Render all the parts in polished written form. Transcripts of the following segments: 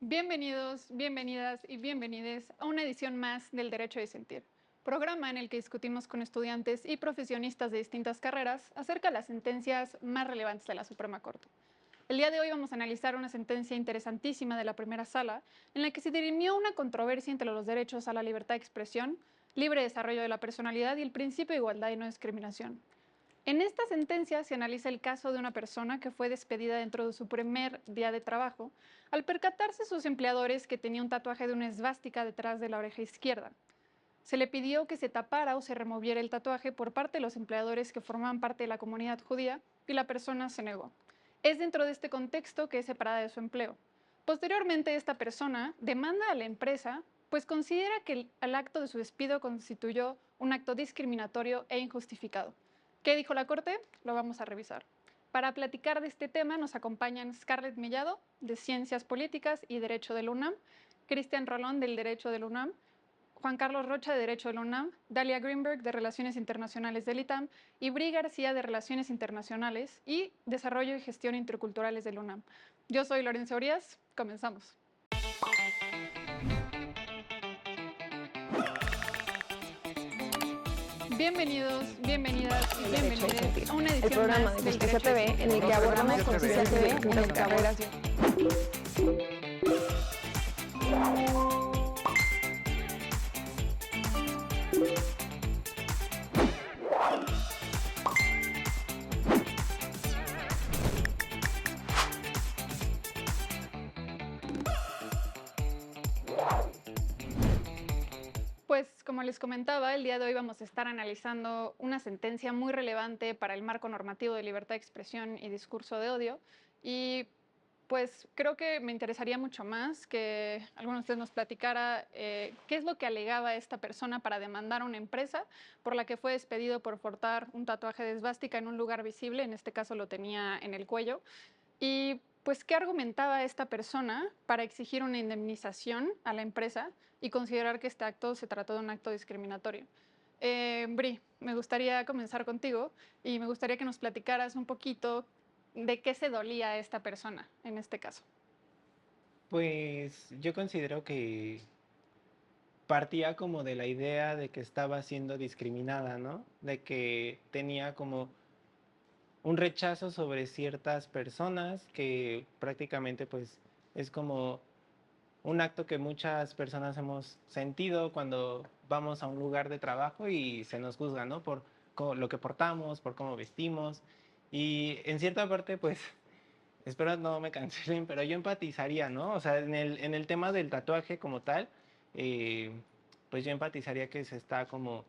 Bienvenidos, bienvenidas y bienvenides a una edición más del Derecho de Sentir, programa en el que discutimos con estudiantes y profesionistas de distintas carreras acerca de las sentencias más relevantes de la Suprema Corte. El día de hoy vamos a analizar una sentencia interesantísima de la primera sala, en la que se dirimió una controversia entre los derechos a la libertad de expresión, libre desarrollo de la personalidad y el principio de igualdad y no discriminación. En esta sentencia se analiza el caso de una persona que fue despedida dentro de su primer día de trabajo al percatarse sus empleadores que tenía un tatuaje de una esvástica detrás de la oreja izquierda. Se le pidió que se tapara o se removiera el tatuaje por parte de los empleadores que formaban parte de la comunidad judía y la persona se negó. Es dentro de este contexto que es separada de su empleo. Posteriormente, esta persona demanda a la empresa pues considera que el acto de su despido constituyó un acto discriminatorio e injustificado. ¿Qué dijo la Corte? Lo vamos a revisar. Para platicar de este tema nos acompañan Scarlett Mellado, de Ciencias Políticas y Derecho de la UNAM, Cristian Rolón, del Derecho de la UNAM, Juan Carlos Rocha, de Derecho de la UNAM, Dalia Greenberg, de Relaciones Internacionales del ITAM, y Bri García, de Relaciones Internacionales y Desarrollo y Gestión Interculturales de la UNAM. Yo soy Lorenzo Orías. Comenzamos. Bienvenidos, bienvenidas y bienvenidos a una El edición programa más de del Justicia Derecho de TV Sentir. en el que abordamos Justicia TV en las carreras. Pues como les comentaba, el día de hoy vamos a estar analizando una sentencia muy relevante para el marco normativo de libertad de expresión y discurso de odio. Y pues creo que me interesaría mucho más que alguno de ustedes nos platicara qué es lo que alegaba esta persona para demandar a una empresa por la que fue despedido por portar un tatuaje de esvástica en un lugar visible, en este caso lo tenía en el cuello. Y pues, ¿qué argumentaba esta persona para exigir una indemnización a la empresa y considerar que este acto se trató de un acto discriminatorio? Bri, me gustaría comenzar contigo y me gustaría que nos platicaras un poquito de qué se dolía esta persona en este caso. Pues yo considero que partía como de la idea de que estaba siendo discriminada, ¿no? De que tenía como un rechazo sobre ciertas personas que prácticamente pues es como un acto que muchas personas hemos sentido cuando vamos a un lugar de trabajo y se nos juzga, ¿no? Por lo que portamos, por cómo vestimos. Y en cierta parte pues espero no me cancelen, pero yo empatizaría, ¿no? O sea, en el tema del tatuaje como tal, eh, pues yo empatizaría que se está como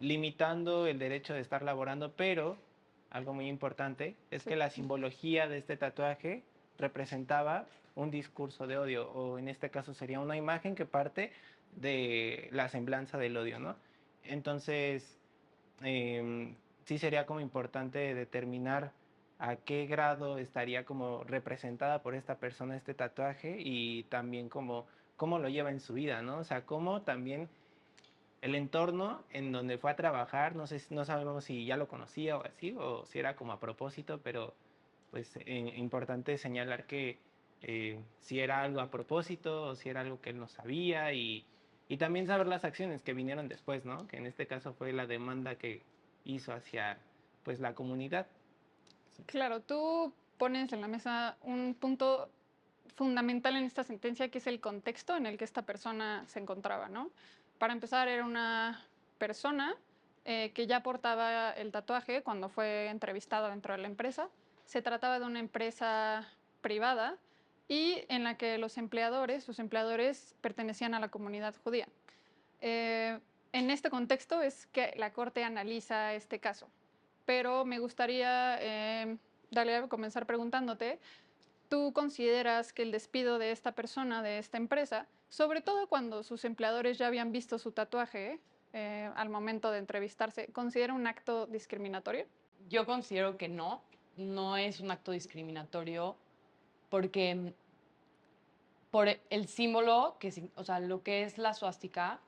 limitando el derecho de estar laborando, pero algo muy importante es Sí. que la simbología de este tatuaje representaba un discurso de odio, o en este caso sería una imagen que parte de la semblanza del odio, ¿no? Entonces, sí sería como importante determinar a qué grado estaría como representada por esta persona este tatuaje y también como cómo lo lleva en su vida, ¿no? O sea, cómo también el entorno en donde fue a trabajar, no sé, no sabemos si ya lo conocía o así, o si era como a propósito, pero pues importante señalar que si era algo a propósito o si era algo que él no sabía y también saber las acciones que vinieron después, ¿no? Que en este caso fue la demanda que hizo hacia pues la comunidad. Claro, tú pones en la mesa un punto fundamental en esta sentencia, que es el contexto en el que esta persona se encontraba, ¿no? Para empezar, era una persona que ya portaba el tatuaje cuando fue entrevistado dentro de la empresa. Se trataba de una empresa privada y en la que sus empleadores pertenecían a la comunidad judía. Eh, en este contexto es que la Corte analiza este caso, pero me gustaría darle a comenzar preguntándote, ¿tú consideras que el despido de esta persona, de esta empresa, sobre todo cuando sus empleadores ya habían visto su tatuaje al momento de entrevistarse, considera un acto discriminatorio? Yo considero que no es un acto discriminatorio porque por el símbolo, o sea, lo que es la suástica,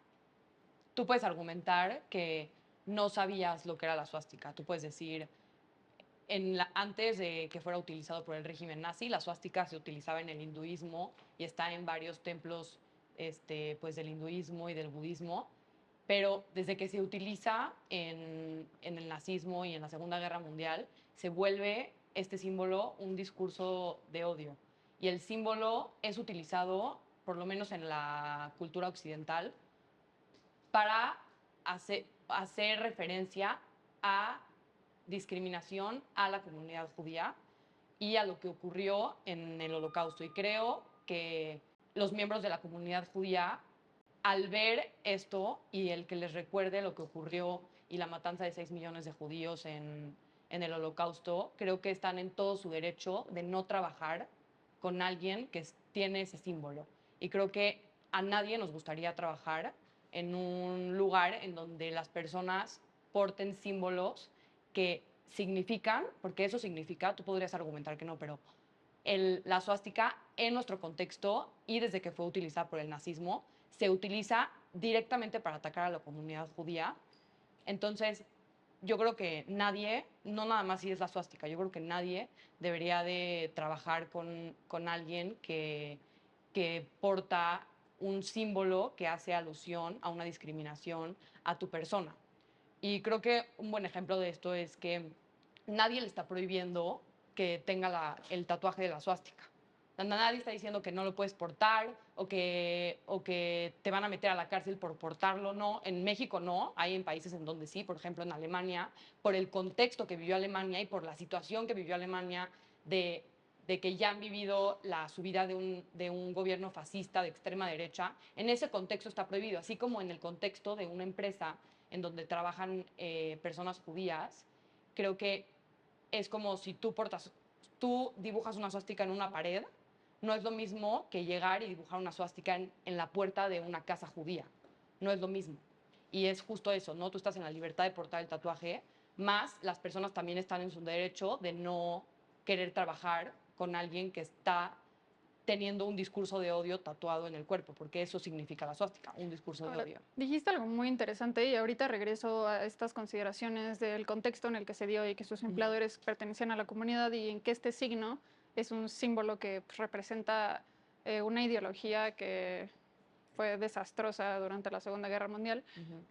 tú puedes argumentar que no sabías lo que era la suástica. Tú puedes decir, antes de que fuera utilizado por el régimen nazi, la suástica se utilizaba en el hinduismo y está en varios templos pues del hinduismo y del budismo, pero desde que se utiliza en el nazismo y en la Segunda Guerra Mundial, se vuelve este símbolo un discurso de odio. Y el símbolo es utilizado, por lo menos en la cultura occidental, para hacer referencia a discriminación a la comunidad judía y a lo que ocurrió en el Holocausto. Y creo que los miembros de la comunidad judía, al ver esto y el que les recuerde lo que ocurrió y la matanza de 6 millones de judíos en el Holocausto, creo que están en todo su derecho de no trabajar con alguien que tiene ese símbolo. Y creo que a nadie nos gustaría trabajar en un lugar en donde las personas porten símbolos que significan, porque eso significa, tú podrías argumentar que no, pero la suástica en nuestro contexto y desde que fue utilizada por el nazismo, se utiliza directamente para atacar a la comunidad judía. Entonces, yo creo que nadie, no nada más si es la suástica, yo creo que nadie debería de trabajar con alguien que porta un símbolo que hace alusión a una discriminación a tu persona. Y creo que un buen ejemplo de esto es que nadie le está prohibiendo que tenga el tatuaje de la suástica. Nadie está diciendo que no lo puedes portar o que te van a meter a la cárcel por portarlo. No, en México no, hay en países en donde sí, por ejemplo en Alemania, por el contexto que vivió Alemania y por la situación que vivió Alemania de que ya han vivido la subida de un gobierno fascista de extrema derecha, en ese contexto está prohibido, así como en el contexto de una empresa en donde trabajan personas judías. Creo que es como si tú dibujas una suástica en una pared, no es lo mismo que llegar y dibujar una suástica en la puerta de una casa judía. No es lo mismo. Y es justo eso, ¿no? Tú estás en la libertad de portar el tatuaje, más las personas también están en su derecho de no querer trabajar con alguien que está teniendo un discurso de odio tatuado en el cuerpo, porque eso significa la suástica, un discurso de Ahora, odio. dijiste algo muy interesante y ahorita regreso a estas consideraciones del contexto en el que se dio y que sus empleadores pertenecían a la comunidad y en que este signo es un símbolo que pues, representa una ideología que fue desastrosa durante la Segunda Guerra Mundial.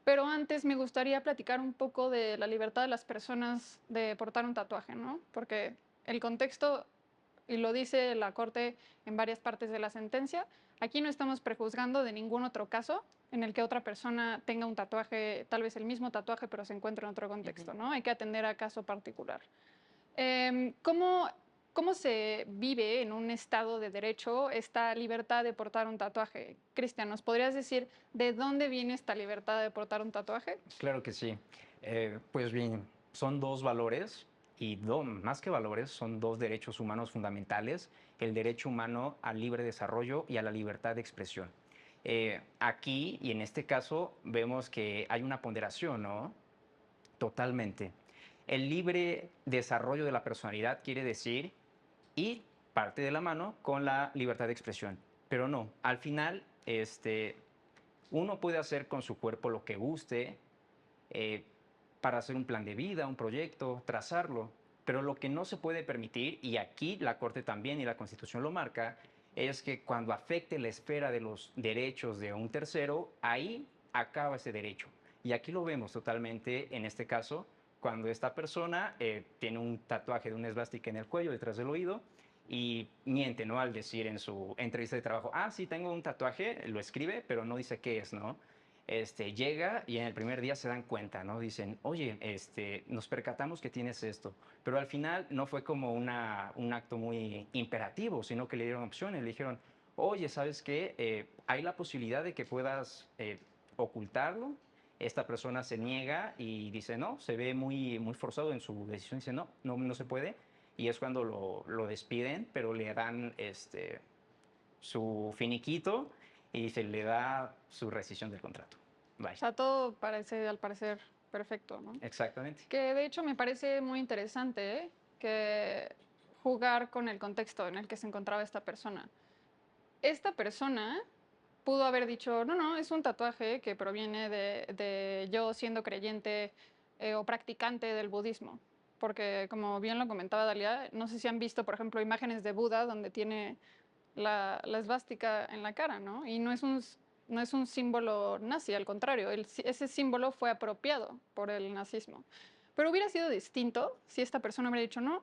Pero antes me gustaría platicar un poco de la libertad de las personas de portar un tatuaje, ¿no? Porque el contexto, y lo dice la Corte en varias partes de la sentencia, aquí no estamos prejuzgando de ningún otro caso en el que otra persona tenga un tatuaje, tal vez el mismo tatuaje, pero se encuentra en otro contexto, ¿no? Hay que atender a caso particular. ¿Cómo, ¿Cómo se vive en un estado de derecho esta libertad de portar un tatuaje? Cristian, ¿nos podrías decir de dónde viene esta libertad de portar un tatuaje? Claro que sí. Pues bien, son dos valores y más que valores, son dos derechos humanos fundamentales, el derecho humano al libre desarrollo y a la libertad de expresión. Aquí y en este caso vemos que hay una ponderación, ¿no? Totalmente. El libre desarrollo de la personalidad quiere decir y parte de la mano con la libertad de expresión. Pero no, al final, uno puede hacer con su cuerpo lo que guste, eh, para hacer un plan de vida, un proyecto, trazarlo. Pero lo que no se puede permitir, y aquí la Corte también y la Constitución lo marca, es que cuando afecte la esfera de los derechos de un tercero, ahí acaba ese derecho. Y aquí lo vemos totalmente en este caso, cuando esta persona tiene un tatuaje de una esvástica en el cuello, detrás del oído, y miente, ¿no? Al decir en su entrevista de trabajo, ah, sí, tengo un tatuaje, lo escribe, pero no dice qué es, ¿no? Llega y en el primer día se dan cuenta, ¿no? Dicen, oye, nos percatamos que tienes esto, pero al final no fue como un acto muy imperativo, sino que le dieron opciones, le dijeron, oye, ¿sabes qué? Hay la posibilidad de que puedas ocultarlo. Esta persona se niega y dice, no, se ve muy, muy forzado en su decisión, dice, no, no, no se puede. Y es cuando lo despiden, pero le dan su finiquito y se le da su rescisión del contrato. O sea, todo parece, al parecer, perfecto, ¿no? Exactamente. Que de hecho me parece muy interesante, ¿eh? Que jugar con el contexto en el que se encontraba esta persona. Esta persona pudo haber dicho, no, no, es un tatuaje que proviene de yo siendo creyente o practicante del budismo. porque como bien lo comentaba Dalia, no sé si han visto, por ejemplo, imágenes de Buda donde tiene la esvástica en la cara, ¿no? Y no es un símbolo nazi, al contrario, ese símbolo fue apropiado por el nazismo. Pero hubiera sido distinto si esta persona hubiera dicho, no,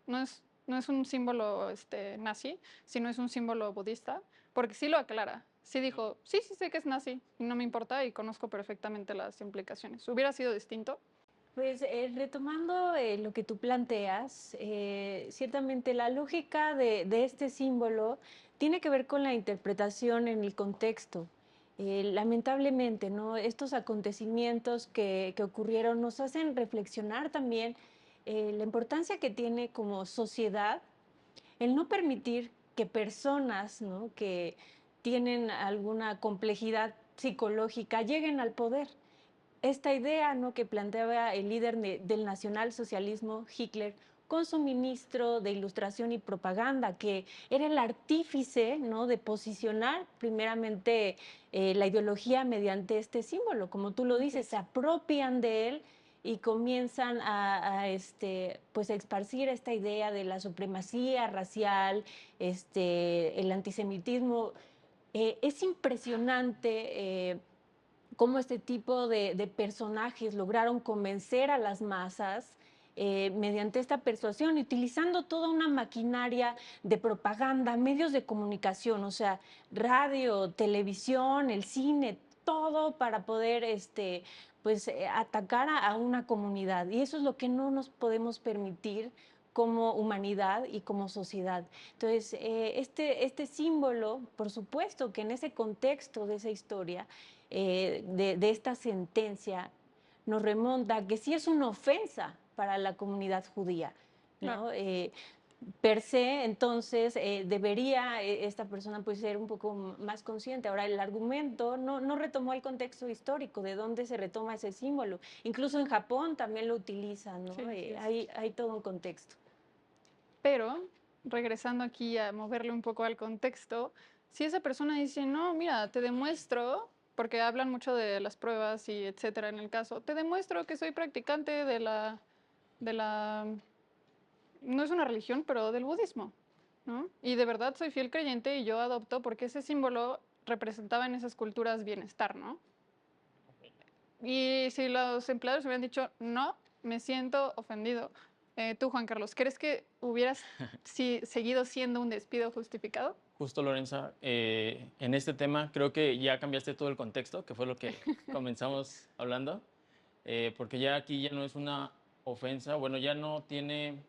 no es un símbolo nazi, sino es un símbolo budista, porque sí lo aclara. Sí dijo, sí, sí sé que es nazi, y no me importa y conozco perfectamente las implicaciones. ¿Hubiera sido distinto? Pues retomando lo que tú planteas, ciertamente la lógica de este símbolo tiene que ver con la interpretación en el contexto. Lamentablemente, ¿no? Estos acontecimientos que ocurrieron nos hacen reflexionar también la importancia que tiene como sociedad el no permitir que personas, ¿no?, que tienen alguna complejidad psicológica lleguen al poder. Esta idea, ¿no?, que planteaba el líder del nacionalsocialismo, Hitler, con su ministro de Ilustración y Propaganda, que era el artífice, ¿no?, de posicionar primeramente la ideología mediante este símbolo. Como tú lo dices, se apropian de él y comienzan pues a esparcir esta idea de la supremacía racial, el antisemitismo. Es impresionante cómo este tipo de personajes lograron convencer a las masas mediante esta persuasión, utilizando toda una maquinaria de propaganda, medios de comunicación, o sea, radio, televisión, el cine, todo para poder pues, atacar a una comunidad. Y eso es lo que no nos podemos permitir como humanidad y como sociedad. Entonces, este símbolo, por supuesto que en ese contexto de esa historia, de esta sentencia, nos remonta a que sí es una ofensa para la comunidad judía, ¿no? Claro. Per se, entonces, debería esta persona pues ser un poco más consciente. Ahora, el argumento no retomó el contexto histórico, de dónde se retoma ese símbolo. Incluso en Japón también lo utilizan, ¿no? Sí, así es. Hay todo un contexto. Pero, regresando aquí a moverle un poco al contexto, si esa persona dice, no, mira, te demuestro, porque hablan mucho de las pruebas y etcétera en el caso, te demuestro que soy practicante de la, no es una religión, pero del budismo, ¿no? Y de verdad soy fiel creyente y yo adopto porque ese símbolo representaba en esas culturas bienestar, ¿no? Y si los empleadores hubieran dicho, no, me siento ofendido. Tú, Juan Carlos, ¿crees que hubieras seguido siendo un despido justificado? Justo, Lorenza, en este tema creo que ya cambiaste todo el contexto, que fue lo que comenzamos hablando, porque ya aquí ya no es una ofensa, bueno, ya no tiene...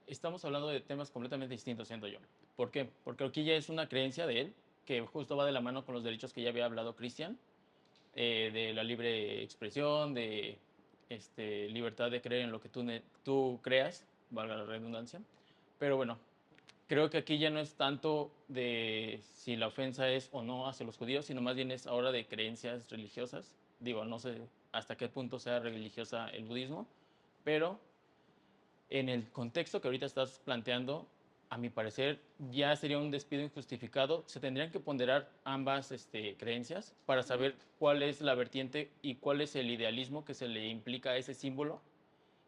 Estamos hablando de temas completamente distintos, siento yo. ¿Por qué? Porque aquí ya es una creencia de él, que justo va de la mano con los derechos que ya había hablado Cristian, de la libre expresión, de libertad de creer en lo que tú creas, valga la redundancia. Pero bueno, creo que aquí ya no es tanto de si la ofensa es o no hacia los judíos, sino más bien es ahora de creencias religiosas. Digo, no sé hasta qué punto sea religiosa el budismo, pero en el contexto que ahorita estás planteando, a mi parecer, ya sería un despido injustificado. Se tendrían que ponderar ambas creencias para saber cuál es la vertiente y cuál es el idealismo que se le implica a ese símbolo.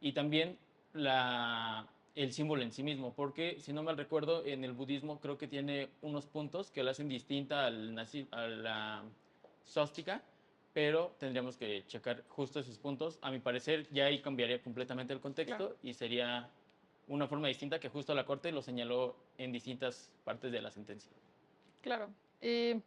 Y también el símbolo en sí mismo, porque si no mal recuerdo, en el budismo creo que tiene unos puntos que la hacen distinta a la swastika, pero tendríamos que checar justo esos puntos. A mi parecer, ya ahí cambiaría completamente el contexto. Claro. Y sería una forma distinta que justo la Corte lo señaló en distintas partes de la sentencia. Claro. Y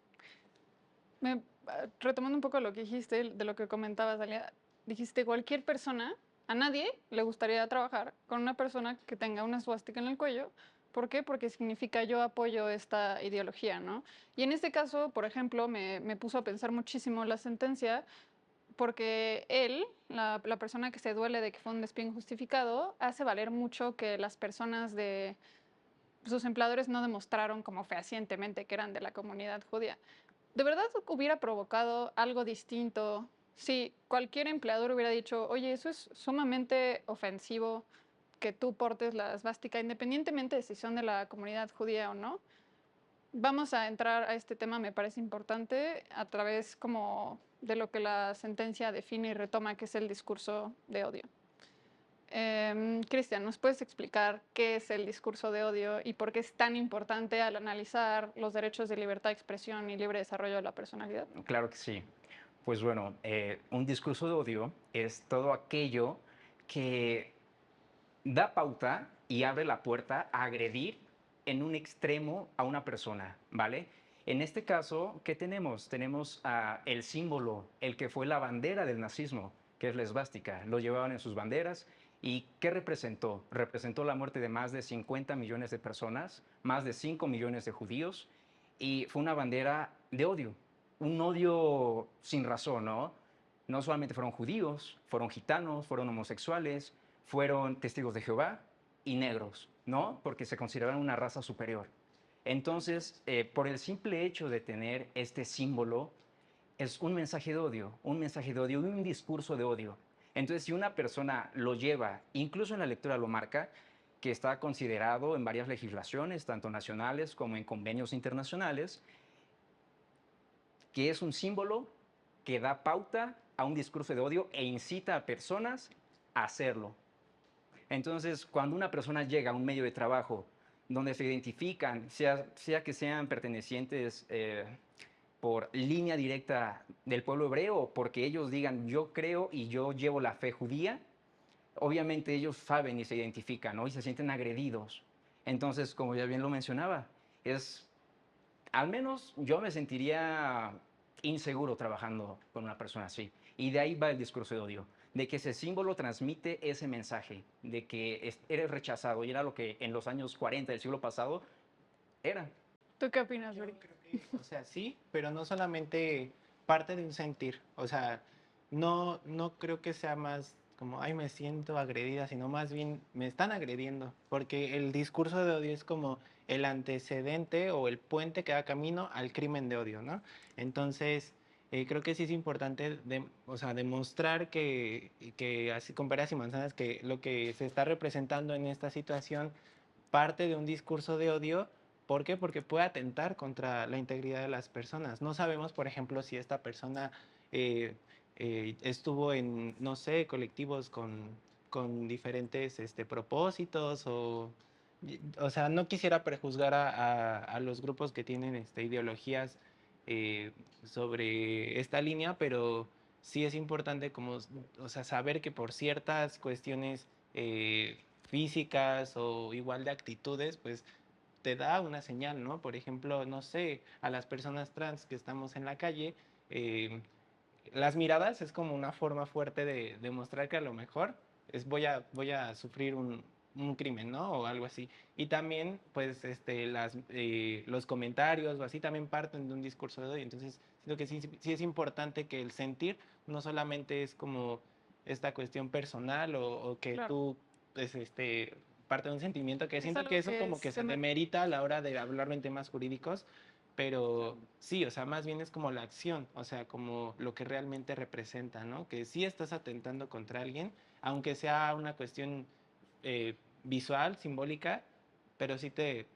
retomando un poco lo que dijiste, de lo que comentabas, Dalia, dijiste cualquier persona, a nadie le gustaría trabajar con una persona que tenga una suástica en el cuello. ¿Por qué? Porque significa yo apoyo esta ideología, ¿no? Y en este caso, por ejemplo, me puso a pensar muchísimo la sentencia, porque él, la persona que se duele de que fue un despido injustificado, hace valer mucho que las personas de sus empleadores no demostraron como fehacientemente que eran de la comunidad judía. ¿De verdad hubiera provocado algo distinto si cualquier empleador hubiera dicho, oye, eso es sumamente ofensivo que tú portes la esvástica, independientemente de si son de la comunidad judía o no? Vamos a entrar a este tema, me parece importante, a través como de lo que la sentencia define y retoma, que es el discurso de odio. Cristian, ¿nos puedes explicar qué es el discurso de odio y por qué es tan importante al analizar los derechos de libertad de expresión y libre desarrollo de la personalidad? Claro que sí. Pues bueno, un discurso de odio es todo aquello que da pauta y abre la puerta a agredir en un extremo a una persona, ¿vale? En este caso, ¿qué tenemos? Tenemos el símbolo, el que fue la bandera del nazismo, que es la esvástica. Lo llevaban en sus banderas. ¿Y qué representó? Representó la muerte de más de 50 millones de personas, más de 5 millones de judíos, y fue una bandera de odio, un odio sin razón, ¿no? No solamente fueron judíos, fueron gitanos, fueron homosexuales, fueron testigos de Jehová y negros, ¿no? Porque se consideraban una raza superior. Entonces, por el simple hecho de tener este símbolo, es un mensaje de odio, un mensaje de odio y un discurso de odio. Entonces, si una persona lo lleva, incluso en la lectura lo marca, que está considerado en varias legislaciones, tanto nacionales como en convenios internacionales, que es un símbolo que da pauta a un discurso de odio e incita a personas a hacerlo. Entonces, cuando una persona llega a un medio de trabajo donde se identifican, sea que sean pertenecientes por línea directa del pueblo hebreo o porque ellos digan yo creo y yo llevo la fe judía, obviamente ellos saben y se identifican, ¿no? Y se sienten agredidos. Entonces, como ya bien lo mencionaba, al menos yo me sentiría inseguro trabajando con una persona así. Y de ahí va el discurso de odio, de que ese símbolo transmite ese mensaje, de que eres rechazado, y era lo que en los años 40 del siglo pasado era. ¿Tú qué opinas, Yo Bri? creo que, o sea, sí, pero no solamente parte de un sentir. O sea, no creo que sea más como, ay, me siento agredida, sino más bien me están agrediendo. Porque el discurso de odio es como el antecedente o el puente que da camino al crimen de odio, ¿no? Entonces, creo que sí es importante o sea, demostrar que así con peras y manzanas, que lo que se está representando en esta situación parte de un discurso de odio. ¿Por qué? Porque puede atentar contra la integridad de las personas. No sabemos, por ejemplo, si esta persona eh, estuvo en, no sé, colectivos con diferentes propósitos o sea, no quisiera prejuzgar a los grupos que tienen ideologías sobre esta línea, pero sí es importante como, o sea, saber que por ciertas cuestiones físicas o igual de actitudes, pues te da una señal, ¿no? Por ejemplo, no sé, a las personas trans que estamos en la calle, eh, las miradas es como una forma fuerte de demostrar que a lo mejor voy a sufrir un crimen, ¿no? O algo así. Y también, pues, los comentarios o así también parten de un discurso de odio. Entonces, siento que sí es importante que el sentir no solamente es como esta cuestión personal o que Claro, tú, pues, parte de un sentimiento que es siento que algo eso que como que se se me... demerita a la hora de hablarlo en temas jurídicos, pero sí, o sea, más bien es como la acción, o sea, como lo que realmente representa, ¿no? Que sí estás atentando contra alguien, aunque sea una cuestión visual, simbólica, pero sí te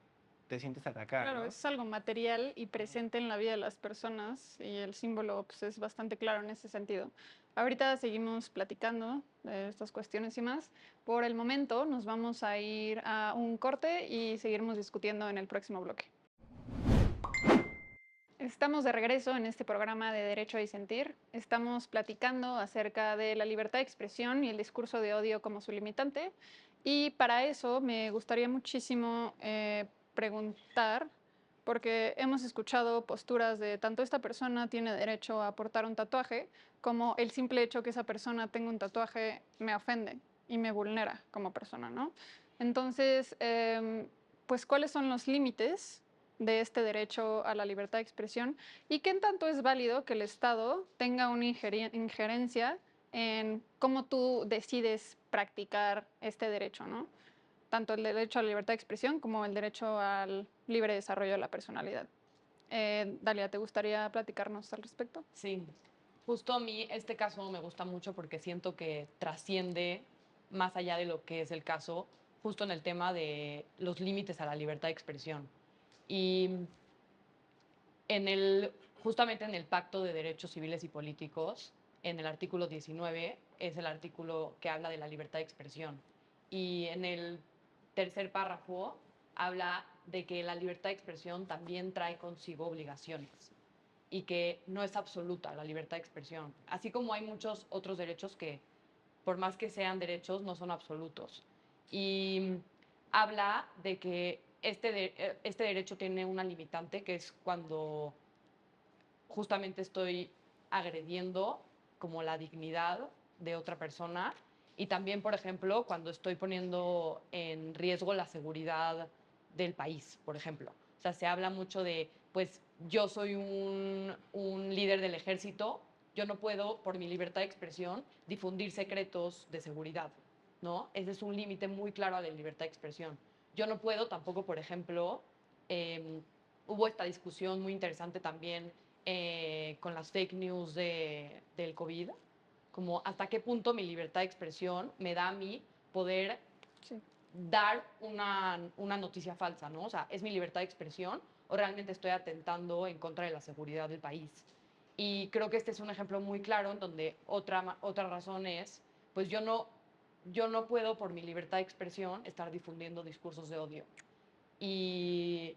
sientes atacada, Claro, ¿no? es algo material y presente en la vida de las personas y el símbolo pues, es bastante claro en ese sentido. Ahorita seguimos platicando de estas cuestiones y más. Por el momento nos vamos a ir a un corte y seguiremos discutiendo en el próximo bloque. Estamos de regreso en este programa de Derecho a Disentir. Estamos platicando acerca de la libertad de expresión y el discurso de odio como su limitante. Y para eso me gustaría muchísimo preguntar, porque hemos escuchado posturas de tanto esta persona tiene derecho a portar un tatuaje, como el simple hecho que esa persona tenga un tatuaje me ofende y me vulnera como persona, ¿no? Entonces, pues, ¿cuáles son los límites de este derecho a la libertad de expresión y qué en tanto es válido que el Estado tenga una injerencia en cómo tú decides practicar este derecho, ¿no? Tanto el derecho a la libertad de expresión como el derecho al libre desarrollo de la personalidad. Dalia, ¿te gustaría platicarnos al respecto? Sí, justo a mí este caso me gusta mucho porque siento que trasciende más allá de lo que es el caso, justo en el tema de los límites a la libertad de expresión. Y en justamente en el Pacto de Derechos Civiles y Políticos en el artículo 19, es el artículo que habla de la libertad de expresión. Y en el tercer párrafo habla de que la libertad de expresión también trae consigo obligaciones y que no es absoluta la libertad de expresión. Así como hay muchos otros derechos que, por más que sean derechos, no son absolutos. Y habla de que este derecho tiene una limitante, que es cuando justamente estoy agrediendo como la dignidad de otra persona, y también, por ejemplo, cuando estoy poniendo en riesgo la seguridad del país, por ejemplo. O sea, se habla mucho de, pues yo soy un líder del ejército, yo no puedo, por mi libertad de expresión, difundir secretos de seguridad, ¿no? Ese es un límite muy claro a la libertad de expresión. Yo no puedo tampoco, por ejemplo, hubo esta discusión muy interesante también con las fake news del COVID, como hasta qué punto mi libertad de expresión me da a mí poder Sí. dar una noticia falsa, ¿no? O sea, ¿es mi libertad de expresión o realmente estoy atentando en contra de la seguridad del país? Y creo que este es un ejemplo muy claro en donde otra razón es, pues yo no puedo por mi libertad de expresión estar difundiendo discursos de odio. Y,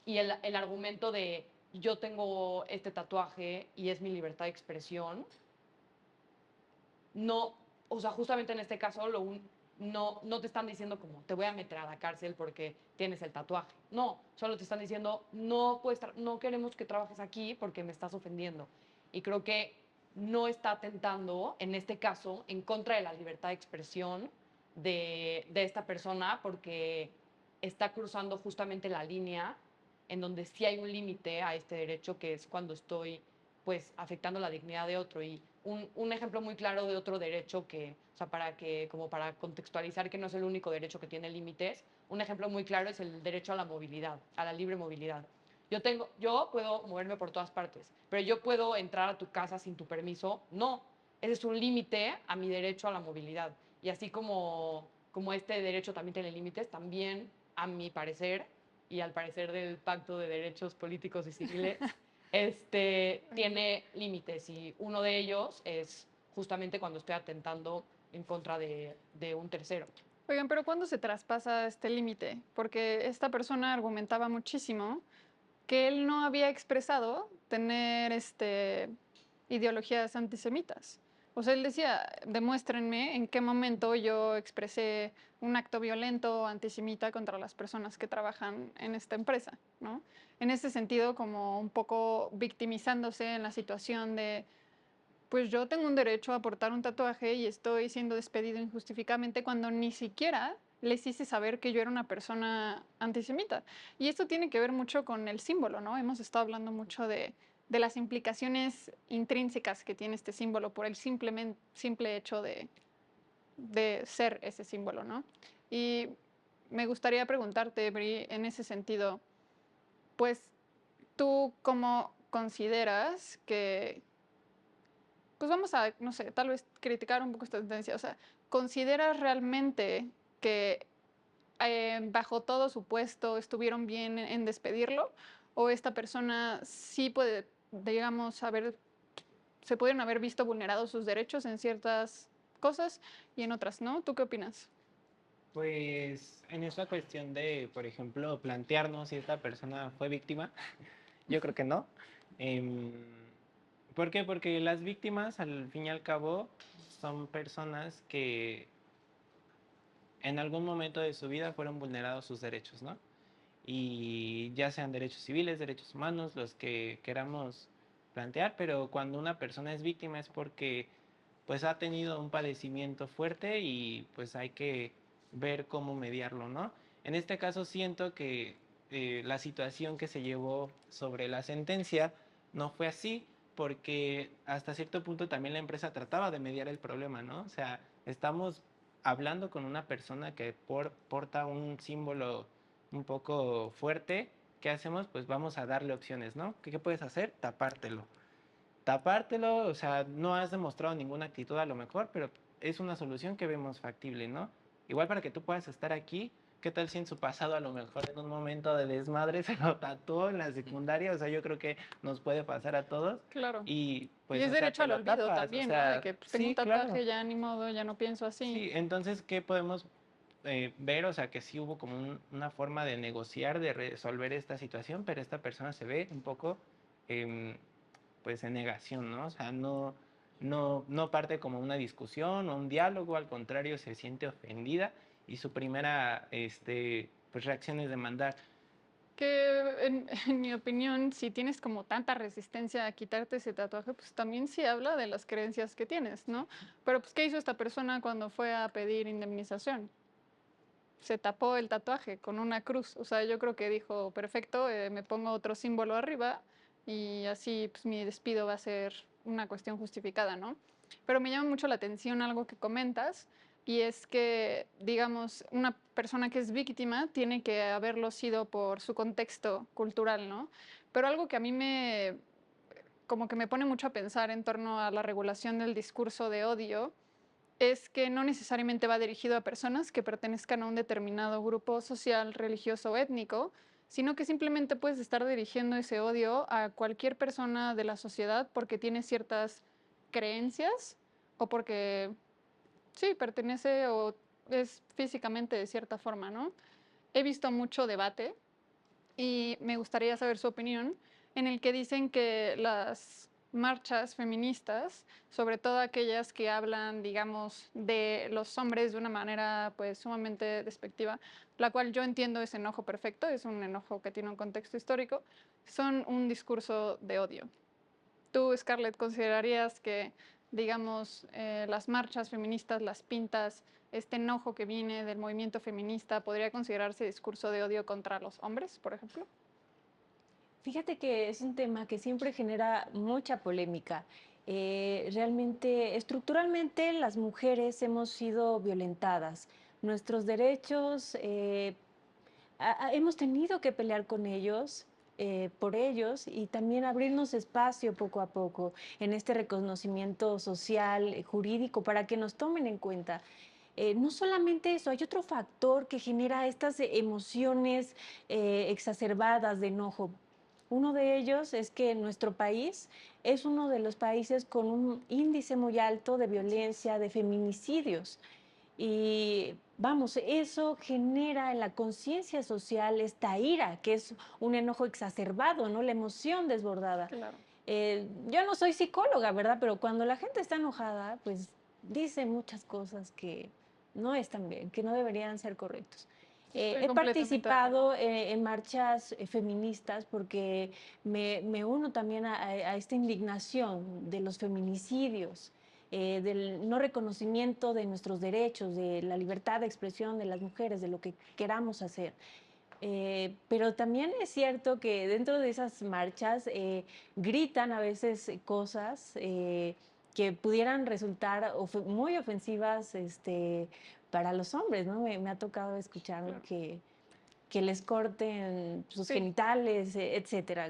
y el argumento de yo tengo este tatuaje y es mi libertad de expresión, no, o sea, justamente en este caso no te están diciendo como te voy a meter a la cárcel porque tienes el tatuaje. No, solo te están diciendo no queremos que trabajes aquí porque me estás ofendiendo. Y creo que no está atentando, en este caso, en contra de la libertad de expresión de esta persona, porque está cruzando justamente la línea en donde sí hay un límite a este derecho, que es cuando estoy pues afectando la dignidad de otro. Y un ejemplo muy claro de otro derecho que, o sea, como para contextualizar que no es el único derecho que tiene límites, un ejemplo muy claro es el derecho a la movilidad, a la libre movilidad. Yo puedo moverme por todas partes, pero yo puedo entrar a tu casa sin tu permiso. No, ese es un límite a mi derecho a la movilidad. Y así como este derecho también tiene límites, también, a mi parecer, y al parecer del Pacto de Derechos Políticos y Civiles, tiene límites, y uno de ellos es justamente cuando estoy atentando en contra de un tercero. Oigan, pero ¿cuándo se traspasa este límite? Porque esta persona argumentaba muchísimo que él no había expresado tener ideologías antisemitas. O sea, él decía, demuéstrenme en qué momento yo expresé un acto violento o antisemita contra las personas que trabajan en esta empresa, ¿no? En ese sentido, como un poco victimizándose en la situación de, pues yo tengo un derecho a portar un tatuaje y estoy siendo despedido injustificadamente cuando ni siquiera les hice saber que yo era una persona antisemita. Y esto tiene que ver mucho con el símbolo, ¿no? Hemos estado hablando mucho de las implicaciones intrínsecas que tiene este símbolo por el simple hecho de ser ese símbolo, ¿no? Y me gustaría preguntarte, Bri, en ese sentido, pues, ¿tú cómo consideras que, pues vamos a, no sé, tal vez criticar un poco esta tendencia? O sea, ¿consideras realmente que bajo todo su puesto estuvieron bien en despedirlo? ¿O esta persona sí puede, digamos, se pudieron haber visto vulnerados sus derechos en ciertas cosas y en otras no? ¿Tú qué opinas? Pues en esta cuestión de, por ejemplo, plantearnos si esta persona fue víctima, yo creo que no. Em, ¿Por qué? Porque las víctimas, al fin y al cabo, son personas que en algún momento de su vida fueron vulnerados sus derechos, ¿no? Y ya sean derechos civiles, derechos humanos, los que queramos plantear, pero cuando una persona es víctima es porque pues ha tenido un padecimiento fuerte y pues hay que ver cómo mediarlo, ¿no? En este caso siento que la situación que se llevó sobre la sentencia no fue así, porque hasta cierto punto también la empresa trataba de mediar el problema, ¿no? O sea, estamos hablando con una persona que porta un símbolo un poco fuerte. ¿Qué hacemos? Pues vamos a darle opciones, ¿no? ¿Qué puedes hacer? Tapártelo. Tapártelo, o sea, no has demostrado ninguna actitud a lo mejor, pero es una solución que vemos factible, ¿no? Igual para que tú puedas estar aquí, ¿Qué tal si en su pasado, a lo mejor en un momento de desmadre, se lo tatuó en la secundaria? O sea, yo creo que nos puede pasar a todos. Claro. Y Y pues, es o sea, derecho te al lo olvido tapas. O también, ¿no? De sea, que pues, tengo un sí, tatuaje, claro. ya ni modo, ya no pienso así. Sí, entonces, ¿qué podemos ver? O sea, que sí hubo como una forma de negociar, de resolver esta situación, pero esta persona se ve un poco, em, pues, en negación, ¿no? O sea, no parte como una discusión o un diálogo, al contrario, se siente ofendida y su primera, pues, reacción es demandar. Que en mi opinión, si tienes como tanta resistencia a quitarte ese tatuaje, pues también sí habla de las creencias que tienes, ¿no? Pero pues, ¿qué hizo esta persona cuando fue a pedir indemnización? Se tapó el tatuaje con una cruz. O sea, yo creo que dijo, perfecto, me pongo otro símbolo arriba y así pues mi despido va a ser una cuestión justificada, ¿no? Pero me llama mucho la atención algo que comentas y es que, digamos, una persona que es víctima tiene que haberlo sido por su contexto cultural, ¿no? Pero algo que a mí me, como que me pone mucho a pensar en torno a la regulación del discurso de odio es que no necesariamente va dirigido a personas que pertenezcan a un determinado grupo social, religioso o étnico, sino que simplemente puedes estar dirigiendo ese odio a cualquier persona de la sociedad porque tiene ciertas creencias o porque, sí, pertenece o es físicamente de cierta forma, ¿no? He visto mucho debate y me gustaría saber su opinión, en el que dicen que las marchas feministas, sobre todo aquellas que hablan, digamos, de los hombres de una manera pues sumamente despectiva, la cual yo entiendo es enojo perfecto, es un enojo que tiene un contexto histórico, son un discurso de odio. ¿Tú, Scarlett, considerarías que, digamos, las marchas feministas, las pintas, este enojo que viene del movimiento feminista, podría considerarse discurso de odio contra los hombres, por ejemplo? Fíjate que es un tema que siempre genera mucha polémica. Realmente, estructuralmente, las mujeres hemos sido violentadas. Nuestros derechos, hemos tenido que pelear con ellos, por ellos, y también abrirnos espacio poco a poco en este reconocimiento social, jurídico, para que nos tomen en cuenta. No solamente eso, hay otro factor que genera estas emociones exacerbadas de enojo. Uno de ellos es que nuestro país es uno de los países con un índice muy alto de violencia, de feminicidios. Y vamos, eso genera en la conciencia social esta ira, que es un enojo exacerbado, ¿no? La emoción desbordada. Claro. Yo no soy psicóloga, ¿verdad? Pero cuando la gente está enojada, pues dice muchas cosas que no están bien, que no deberían ser correctos. Estoy He completamente de acuerdo. participado en marchas feministas porque me uno también a esta indignación de los feminicidios, del no reconocimiento de nuestros derechos, de la libertad de expresión de las mujeres, de lo que queramos hacer. Pero también es cierto que dentro de esas marchas gritan a veces cosas que pudieran resultar muy ofensivas para los hombres, ¿no? Me ha tocado escuchar Claro. que les corten sus Sí. genitales, etcétera.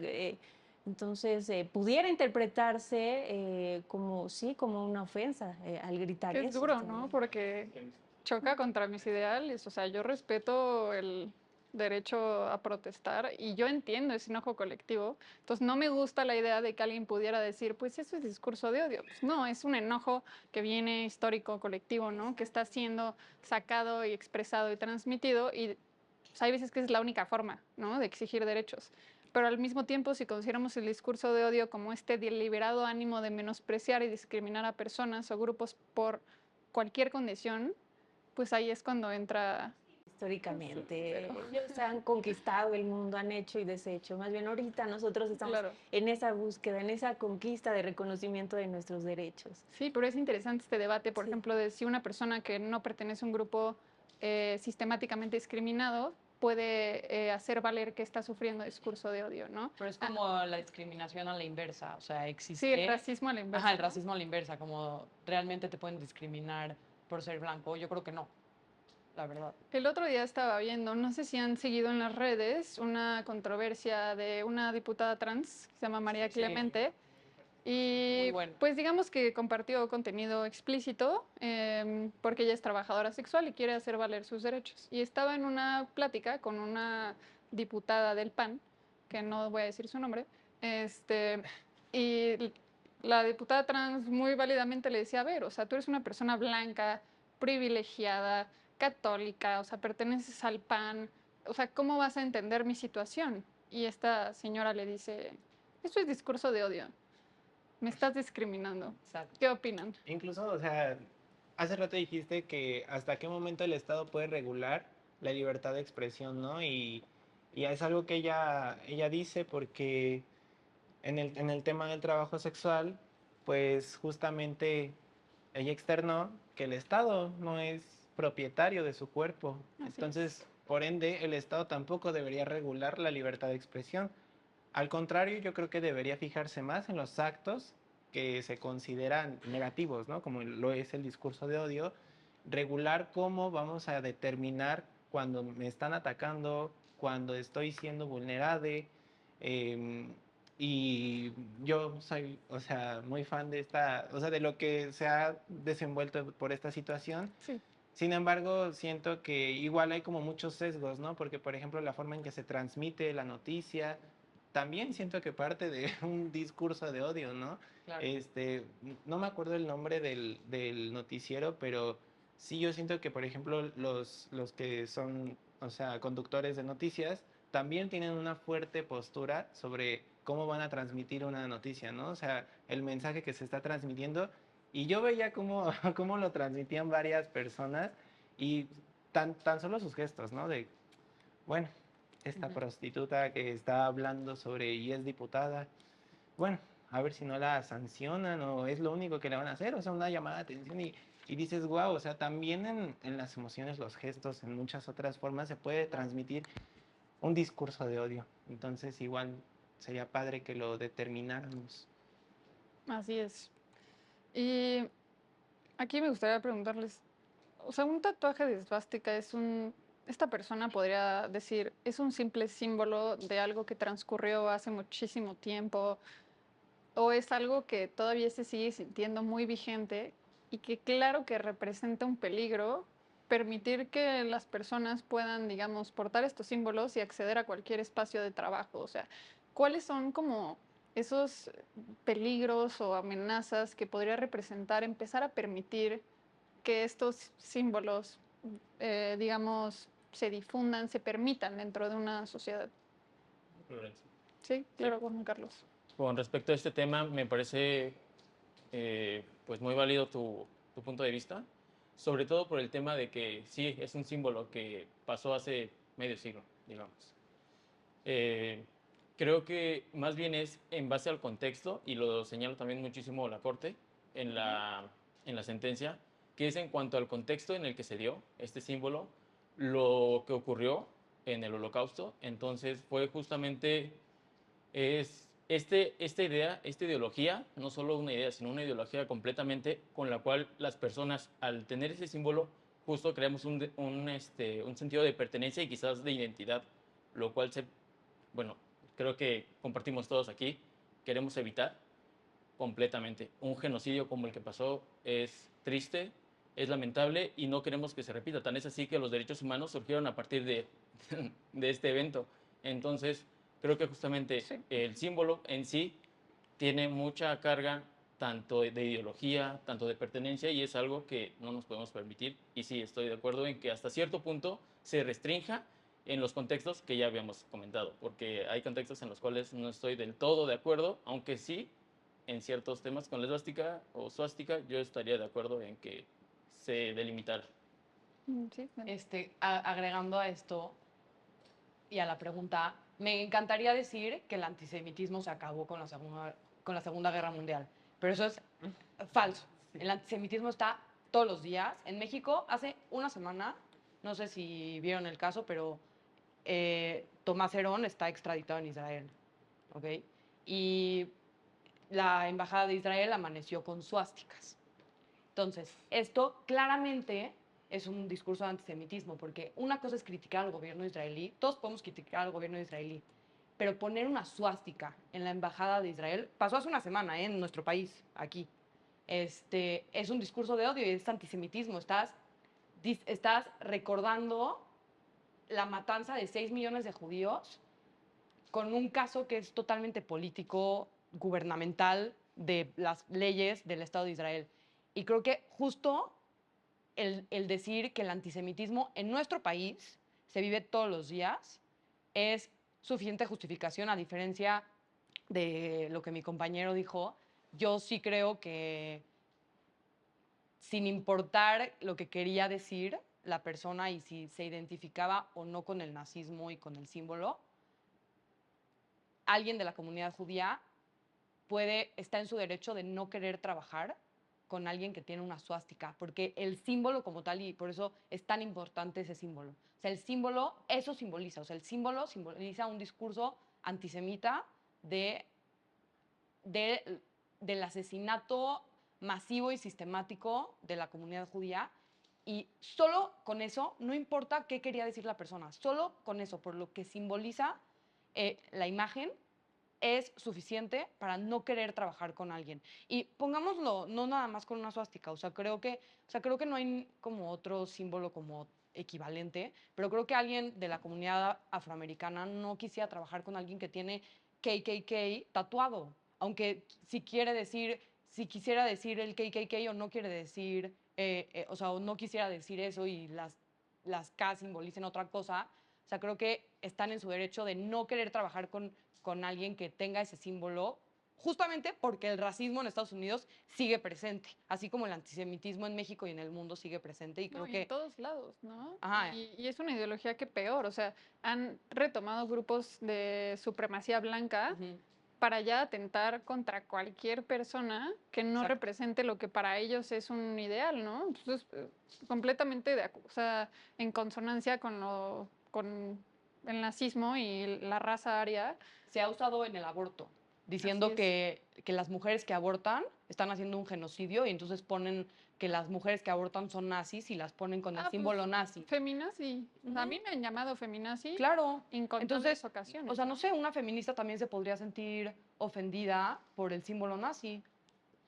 Entonces, pudiera interpretarse como, sí, como una ofensa al gritar Que es eso. duro, ¿no? Porque choca contra mis ideales. O sea, yo respeto el derecho a protestar y yo entiendo ese enojo colectivo. Entonces, no me gusta la idea de que alguien pudiera decir, pues eso es discurso de odio. Pues no, es un enojo que viene histórico, colectivo, ¿no? Que está siendo sacado y expresado y transmitido y pues, hay veces que es la única forma, ¿no? De exigir derechos. Pero al mismo tiempo, si consideramos el discurso de odio como este deliberado ánimo de menospreciar y discriminar a personas o grupos por cualquier condición, pues ahí es cuando entra. Históricamente, Pero, ellos han conquistado el mundo, han hecho y deshecho. Más bien ahorita nosotros estamos claro. en esa búsqueda, en esa conquista de reconocimiento de nuestros derechos. Sí, pero es interesante este debate, por Sí. ejemplo, de si una persona que no pertenece a un grupo sistemáticamente discriminado puede hacer valer que está sufriendo discurso de odio, ¿no? Pero es Ah, como la discriminación a la inversa, o sea, sí, el existe, racismo a la inversa, ajá, el ¿no? racismo a la inversa, como realmente te pueden discriminar por ser blanco. Yo creo que no, la verdad. El otro día estaba viendo, no sé si han seguido en las redes, una controversia de una diputada trans que se llama María Sí. Clemente, Y Muy bueno. pues digamos que compartió contenido explícito porque ella es trabajadora sexual y quiere hacer valer sus derechos. Y estaba en una plática con una diputada del PAN, que no voy a decir su nombre, y la diputada trans muy válidamente le decía, a ver, o sea, tú eres una persona blanca, privilegiada, católica, o sea, perteneces al PAN, o sea, ¿cómo vas a entender mi situación? Y esta señora le dice, eso es discurso de odio. Me estás discriminando. Exacto. ¿Qué opinan? Incluso, o sea, hace rato dijiste que hasta qué momento el Estado puede regular la libertad de expresión, ¿no? Y es algo que ella dice porque en el tema del trabajo sexual, pues justamente ella externó que el Estado no es propietario de su cuerpo. Así Entonces, por ende, el Estado tampoco debería regular la libertad de expresión. Al contrario, yo creo que debería fijarse más en los actos que se consideran negativos, ¿no? Como lo es el discurso de odio, regular cómo vamos a determinar cuando me están atacando, cuando estoy siendo vulnerable. Y yo soy, o sea, muy fan de esta, o sea, de lo que se ha desenvuelto por esta situación. Sí. Sin embargo, siento que igual hay como muchos sesgos, ¿no? Porque, por ejemplo, la forma en que se transmite la noticia, también siento que parte de un discurso de odio, ¿no? Claro. No me acuerdo el nombre del noticiero, pero sí yo siento que, por ejemplo, los que son, o sea, conductores de noticias, también tienen una fuerte postura sobre cómo van a transmitir una noticia, ¿no? O sea, el mensaje que se está transmitiendo. Y yo veía cómo, cómo lo transmitían varias personas y tan solo sus gestos, ¿no? De, bueno, esta Ujú. prostituta que está hablando sobre y es diputada, bueno, a ver si no la sancionan o es lo único que le van a hacer, o sea, una llamada de atención y dices, wow, o sea, también en las emociones, los gestos, en muchas otras formas se puede transmitir un discurso de odio. Entonces, igual sería padre que lo determináramos. Así es. Y aquí me gustaría preguntarles, o sea, un tatuaje de esvástica es un, esta persona podría decir, es un simple símbolo de algo que transcurrió hace muchísimo tiempo, o es algo que todavía se sigue sintiendo muy vigente y que claro que representa un peligro permitir que las personas puedan, digamos, portar estos símbolos y acceder a cualquier espacio de trabajo. O sea, ¿cuáles son como esos peligros o amenazas que podría representar empezar a permitir que estos símbolos, digamos, se difundan, se permitan dentro de una sociedad? Florencia. Sí, Sí. claro, Juan Carlos. Con respecto a este tema, me parece pues muy válido tu punto de vista, sobre todo por el tema de que sí, es un símbolo que pasó hace medio siglo, digamos. Eh, Creo que más bien es en base al contexto, y lo señala también muchísimo la Corte en la sentencia, que es en cuanto al contexto en el que se dio este símbolo, lo que ocurrió en el Holocausto. Entonces fue justamente esta idea, esta ideología, no solo una idea, sino una ideología completamente con la cual las personas, al tener ese símbolo, justo creamos un sentido de pertenencia y quizás de identidad, lo cual bueno, creo que compartimos todos aquí, queremos evitar completamente. Un genocidio como el que pasó es triste, es lamentable y no queremos que se repita. Tan es así que los derechos humanos surgieron a partir de este evento. Entonces, creo que justamente Sí. el símbolo en sí tiene mucha carga tanto de ideología, tanto de pertenencia, y es algo que no nos podemos permitir. Y sí, estoy de acuerdo en que hasta cierto punto se restrinja en los contextos que ya habíamos comentado, porque hay contextos en los cuales no estoy del todo de acuerdo, aunque sí, en ciertos temas con la esvástica o suástica, yo estaría de acuerdo en que se delimitara. Sí, bueno. Agregando a esto y a la pregunta, me encantaría decir que el antisemitismo se acabó con la Segunda Guerra Mundial, pero eso es falso. El antisemitismo está todos los días. En México, hace una semana, no sé si vieron el caso, pero Tomás Herón está extraditado en Israel, ¿ok? Y la embajada de Israel amaneció con suásticas. Entonces, esto claramente es un discurso de antisemitismo, porque una cosa es criticar al gobierno israelí, todos podemos criticar al gobierno israelí, pero poner una suástica en la embajada de Israel, pasó hace una semana, en nuestro país, aquí. Es un discurso de odio y es antisemitismo. Estás recordando la matanza de 6 millones de judíos con un caso que es totalmente político, gubernamental, de las leyes del Estado de Israel. Y creo que justo el decir que el antisemitismo en nuestro país se vive todos los días es suficiente justificación, a diferencia de lo que mi compañero dijo. Yo sí creo que, sin importar lo que quería decir la persona y si se identificaba o no con el nazismo y con el símbolo, alguien de la comunidad judía está en su derecho de no querer trabajar con alguien que tiene una suástica, porque el símbolo como tal, y por eso es tan importante ese símbolo. O sea, el símbolo, eso simboliza, o sea, el símbolo simboliza un discurso antisemita del asesinato masivo y sistemático de la comunidad judía. Y solo con eso, no importa qué quería decir la persona, solo con eso, por lo que simboliza la imagen, es suficiente para no querer trabajar con alguien. Y pongámoslo, no nada más con una suástica, creo que no hay como otro símbolo como equivalente, pero creo que alguien de la comunidad afroamericana no quisiera trabajar con alguien que tiene KKK tatuado, aunque si quisiera decir el KKK o no quiere decir, o no quisiera decir eso y las K simbolicen otra cosa. O sea, creo que están en su derecho de no querer trabajar con alguien que tenga ese símbolo, justamente porque el racismo en Estados Unidos sigue presente, así como el antisemitismo en México y en el mundo sigue presente. Y No, creo y en que, todos lados, ¿no? ajá, Y es una ideología que peor, o sea, han retomado grupos de supremacía blanca ujú, para ya atentar contra cualquier persona que no exacto. represente lo que para ellos es un ideal, ¿no? Entonces, completamente o sea, en consonancia con el nazismo y la raza aria. Se ha usado en el aborto, Así diciendo es. que las mujeres que abortan están haciendo un genocidio y entonces ponen que las mujeres que abortan son nazis y las ponen con el Ah, pues símbolo nazi. feminazi. A Ujú. mí me han llamado feminazi Claro. incontables Entonces, o ocasiones, sea, no ¿no? sé, una feminista también se podría sentir ofendida por el símbolo nazi,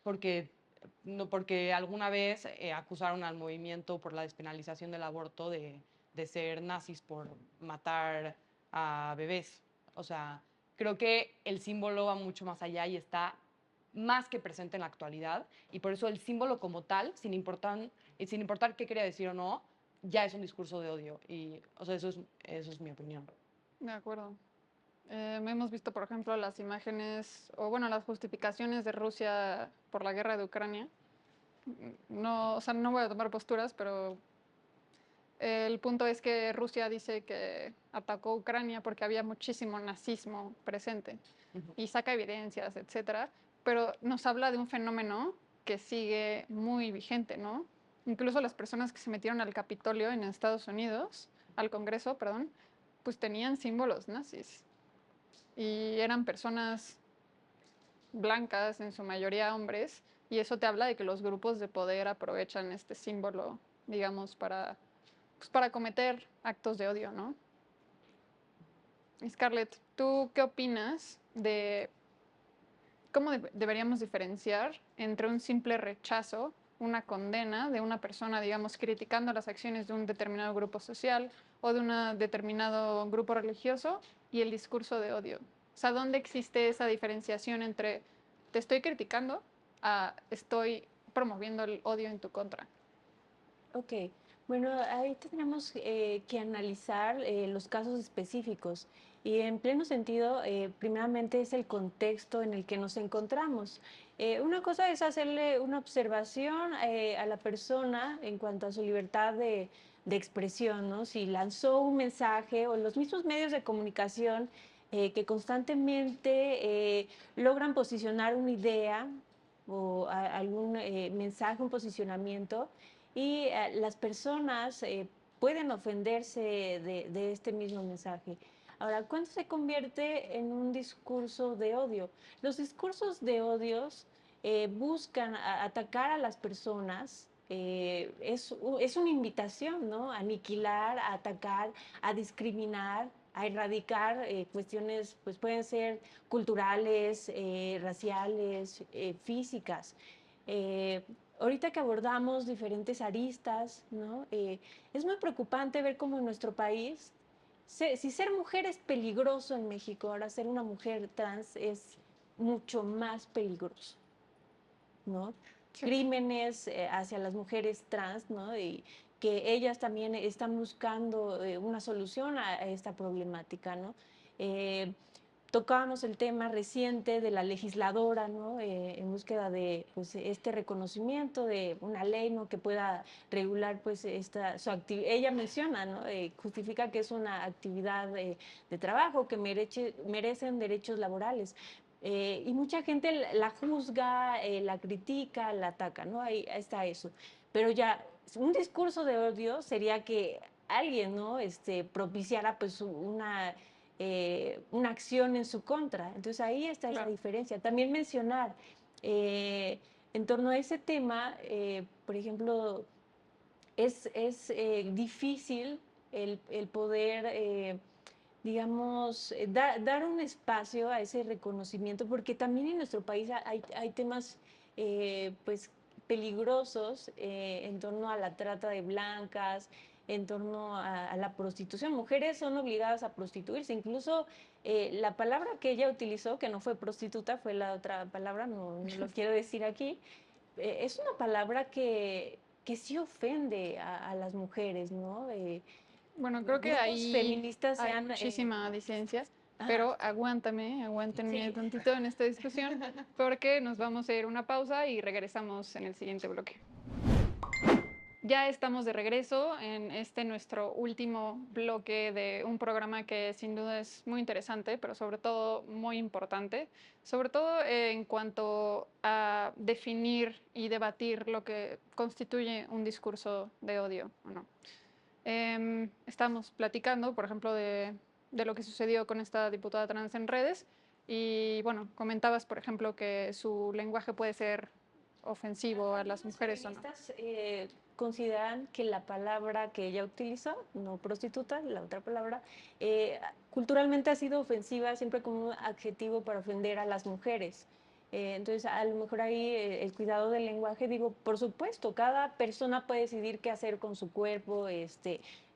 porque, no, porque alguna vez acusaron al movimiento por la despenalización del aborto de ser nazis por matar a bebés. O sea, creo que el símbolo va mucho más allá y está más que presente en la actualidad, y por eso el símbolo como tal, sin importar qué quería decir o no, ya es un discurso de odio. Y, o sea, eso es mi opinión. De acuerdo. Hemos visto, por ejemplo, las imágenes, o bueno, las justificaciones de Rusia por la guerra de Ucrania. No, o sea, no voy a tomar posturas, pero el punto es que Rusia dice que atacó Ucrania porque había muchísimo nazismo presente Ujú. y saca evidencias, etcétera, pero nos habla de un fenómeno que sigue muy vigente, ¿no? Incluso las personas que se metieron al Capitolio en Estados Unidos, al Congreso, perdón, pues tenían símbolos nazis y eran personas blancas, en su mayoría hombres, y eso te habla de que los grupos de poder aprovechan este símbolo, digamos, pues para cometer actos de odio, ¿no? Scarlett, ¿tú qué opinas de cómo deberíamos diferenciar entre un simple rechazo, una condena de una persona, digamos, criticando las acciones de un determinado grupo social o de un determinado grupo religioso y el discurso de odio? O sea, ¿dónde existe esa diferenciación entre te estoy criticando a estoy promoviendo el odio en tu contra? Ok, bueno, ahí tendremos que analizar los casos específicos y en pleno sentido, primeramente es el contexto en el que nos encontramos. Una cosa es hacerle una observación a la persona en cuanto a su libertad de expresión, ¿no? Si lanzó un mensaje o los mismos medios de comunicación que constantemente logran posicionar una idea o algún mensaje, un posicionamiento y las personas pueden ofenderse de este mismo mensaje. Ahora, ¿cuándo se convierte en un discurso de odio? Los discursos de odios buscan atacar a las personas. Es una invitación, ¿no? A aniquilar, a atacar, a discriminar, a erradicar cuestiones, pues pueden ser culturales, raciales, físicas. Ahorita que abordamos diferentes aristas, ¿no? Es muy preocupante ver cómo en nuestro país, si ser mujer es peligroso en México, ahora ser una mujer trans es mucho más peligroso, ¿no? Sí. Crímenes hacia las mujeres trans, ¿no? Y que ellas también están buscando una solución a esta problemática, ¿no? Eh, Tocábamos el tema reciente de la legisladora, ¿no? En búsqueda de pues, este reconocimiento de una ley, ¿no? Que pueda regular pues, su actividad. Ella menciona, ¿no? Justifica que es una actividad de trabajo, que merecen derechos laborales. Y mucha gente la juzga, la critica, la ataca, ¿no? Ahí está eso. Pero ya, un discurso de odio sería que alguien, ¿no? Propiciara pues una acción en su contra. Entonces ahí está esa Claro. diferencia. También mencionar en torno a ese tema, por ejemplo, es difícil el poder, digamos, dar un espacio a ese reconocimiento, porque también en nuestro país hay temas, pues, peligrosos en torno a la trata de blancas, en torno a la prostitución. Mujeres son obligadas a prostituirse. Incluso la palabra que ella utilizó, que no fue prostituta, fue la otra palabra, no lo quiero decir aquí, es una palabra que sí ofende a las mujeres, ¿no? Bueno, creo que Grupos ahí feministas se hay han... muchísima disidencia, ajá. pero aguántenme Sí. tantito en esta discusión, porque nos vamos a ir a una pausa y regresamos en el siguiente bloque. Ya estamos de regreso en nuestro último bloque de un programa que sin duda es muy interesante, pero sobre todo muy importante, sobre todo en cuanto a definir y debatir lo que constituye un discurso de odio o no. Estamos platicando, por ejemplo, de lo que sucedió con esta diputada trans en redes y, bueno, comentabas, por ejemplo, que su lenguaje puede ser ofensivo a las mujeres o no. Feministas consideran que la palabra que ella utilizó, no prostituta, la otra palabra, culturalmente ha sido ofensiva siempre como un adjetivo para ofender a las mujeres. Entonces, a lo mejor ahí el cuidado del lenguaje, digo, por supuesto, cada persona puede decidir qué hacer con su cuerpo,